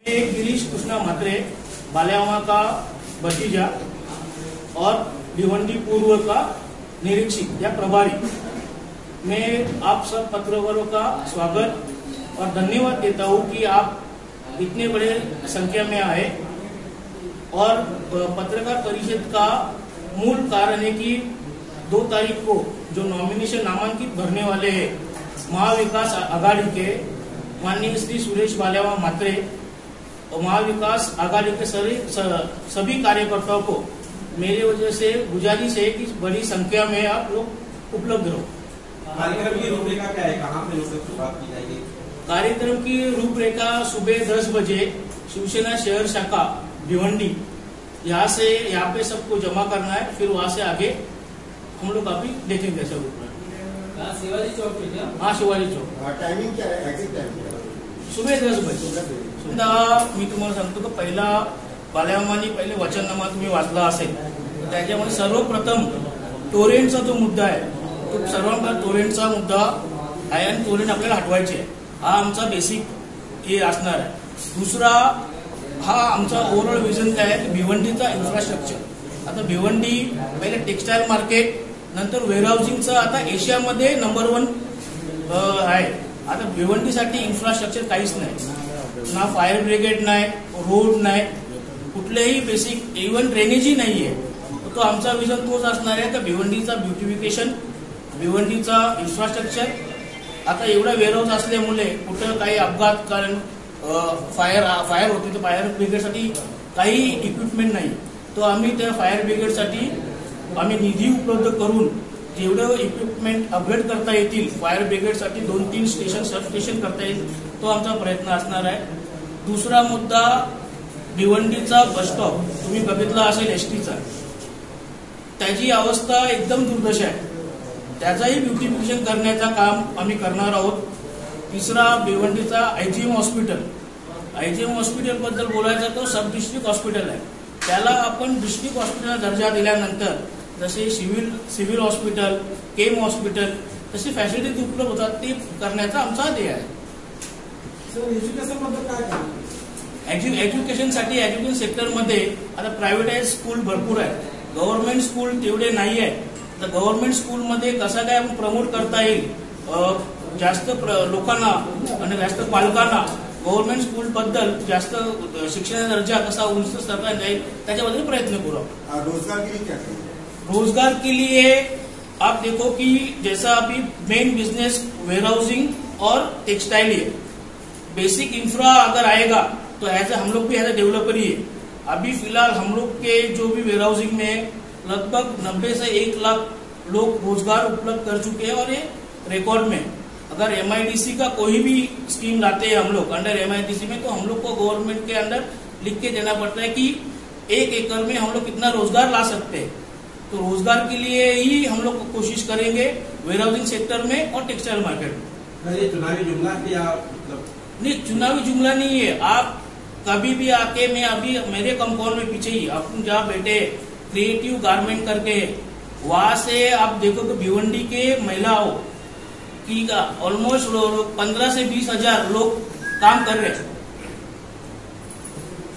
एक गिरीश कृष्णा म्हात्रे बाल्यावा का भतीजा और भिवंडी पूर्व का निरीक्षक या प्रभारी। मैं आप सब पत्रकारों का स्वागत और धन्यवाद देता हूं कि आप इतने बड़े संख्या में आए। और पत्रकार परिषद का मूल कारण है कि 2 तारीख को जो नॉमिनेशन नामांकित भरने वाले हैं महाविकास आघाड़ी के माननीय श्री सुरेश बाल्यावा म्हात्रे और महाविकास आघाड़ी के सभी कार्यकर्ताओं को मेरी वजह से गुजारिश है कि बड़ी संख्या में आप लोग उपलब्ध रहो। कार्यक्रम की रूपरेखा क्या है, कहाँ पे शुरुआत की जाएगी? कार्यक्रम की रूपरेखा सुबह 10 बजे शिवसेना शहर शाखा भिवंडी यहाँ पे सबको जमा करना है। फिर वहाँ से आगे हम लोग अभी देखेंगे सब ऊपर। शिवाजी चौक पे क्या? हाँ, शिवाजी चौक। टाइमिंग क्या है? एग्जिट टाइम सुबह 10 बजे। मी तुम्हाला सांगतो की पहिला बाल्यामानी पहिले वचननामा तुम्ही वाचला असेल, त्याच्यामध्ये सर्वप्रथम टोरेंटचा जो मुद्दा आहे तो सर्वांना टोरेंटचा मुद्दा आहे आणि टोरेंट आपल्याला हटवायचे आहे। हा आमचा बेसिक हे असणार आहे। दुसरा हा आमचा ओव्हरऑल विजन काय आहे, भिवंडीचा इन्फ्रास्ट्रक्चर। आता भिवंडी पहिले टेक्सटाईल मार्केट, नंतर वेअरहाऊसिंगचं आता एशियामध्ये नंबर 1 आहे। आता भिवंडीसाठी इन्फ्रास्ट्रक्चर काहीच नाही, ना फायर ब्रिगेड नाही, रोड नाही, कुठलेही बेसिक इव्हन ड्रेनेजही नाहीये। तो आमचा विजन तोच असणार आहे की भिवंडीचा ब्युटिफिकेशन, भिवंडीचा इन्फ्रास्ट्रक्चर। आता एवढा वेअरहाऊस असल्यामुळे कुठं काही अपघात, कारण फायर होते तर फायर ब्रिगेडसाठी काही इक्विपमेंट नाही, तो आम्ही त्या फायर ब्रिगेडसाठी आम्ही निधी उपलब्ध करून जेवढं इक्विपमेंट अपग्रेड करता येतील फायर ब्रिगेडसाठी 2-3 स्टेशन सब स्टेशन करता येईल, तो आमचा प्रयत्न असणार आहे। दुसरा मुद्दा भिवंडीचा बस स्टॉप तुम्ही बघितला असेल एसटीचा, त्याची अवस्था एकदम दुर्दशा आहे, त्याचाही ब्युटिफिकेशन करण्याचा काम आम्ही करणार आहोत। तिसरा भिवंडीचा आयजीएम हॉस्पिटल बद्दल बोलायचं तो सब डिस्ट्रिक्ट हॉस्पिटल आहे, त्याला आपण डिस्ट्रिक्ट हॉस्पिटल दर्जा दिल्यानंतर जसे सिव्हिल हॉस्पिटल, केम हॉस्पिटल तसे फॅसिलिटीज उपलब्ध होतात ते करण्याचा आमचा ध्येय आहे। एज्युकेशन बद्दल काय काय? एज्युकेशनसाठी एज्युकेशन सेक्टरमध्ये आता प्रायव्हेटाइज स्कूल भरपूर आहे, गव्हर्नमेंट स्कूल तेवढे नाही आहे। तर गव्हर्नमेंट स्कूलमध्ये कसं काय आपण प्रमोट करता येईल, जास्त लोकांना आणि जास्त पालकांना गव्हर्नमेंट स्कूल बद्दल जास्त शिक्षणाचा दर्जा कसा उंच करता येईल त्याच्याबद्दल प्रयत्न करू। रोजगार के लिए आप देखो कि जैसा अभी मेन बिजनेस वेयरहाउसिंग और टेक्सटाइल है, बेसिक इंफ्रा अगर आएगा तो ऐसा हम लोग भी एज ए डेवलपर ही है। अभी फिलहाल हम लोग के जो भी वेयरहाउसिंग में लगभग 90 से 1 लाख लोग रोजगार उपलब्ध कर चुके हैं। और ये रिकॉर्ड में अगर MIDC का कोई भी स्कीम लाते हैं हम लोग अंडर MIDC में, तो हम लोग को गवर्नमेंट के अंदर लिख के देना पड़ता है कि 1 एकड़ में हम लोग कितना रोजगार ला सकते हैं। तो रोजगार के लिए ही हम लोग कोशिश करेंगे वेयरहाउसिंग सेक्टर में और टेक्सटाइल मार्केट में। ये चुनावी जुमला या मतलब नहीं, चुनावी जुमला नहीं है। आप कभी भी आके, मैं अभी मेरे कंपाउंड में पीछे ही अपन जहाँ बैठे क्रिएटिव गारमेंट करके, वहां से आप देखो कि भिवंडी के महिलाओं की ऑलमोस्ट 15 से 20 हजार लोग काम कर रहे हैं।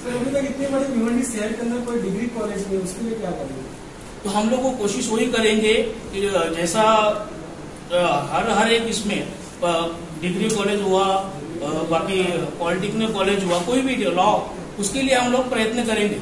अभी तक इतनी बड़ी भिवंडी शहर के अंदर कोई डिग्री कॉलेज नहीं, उसके लिए क्या करेंगे? तो हम लोग को कोशिश वही करेंगे कि जैसा हर एक इसमें डिग्री कॉलेज हुआ, बाकी पॉलिटेक्निक कॉलेज हुआ, कोई भी लॉ, उसके लिए हम लोग प्रयत्न करेंगे।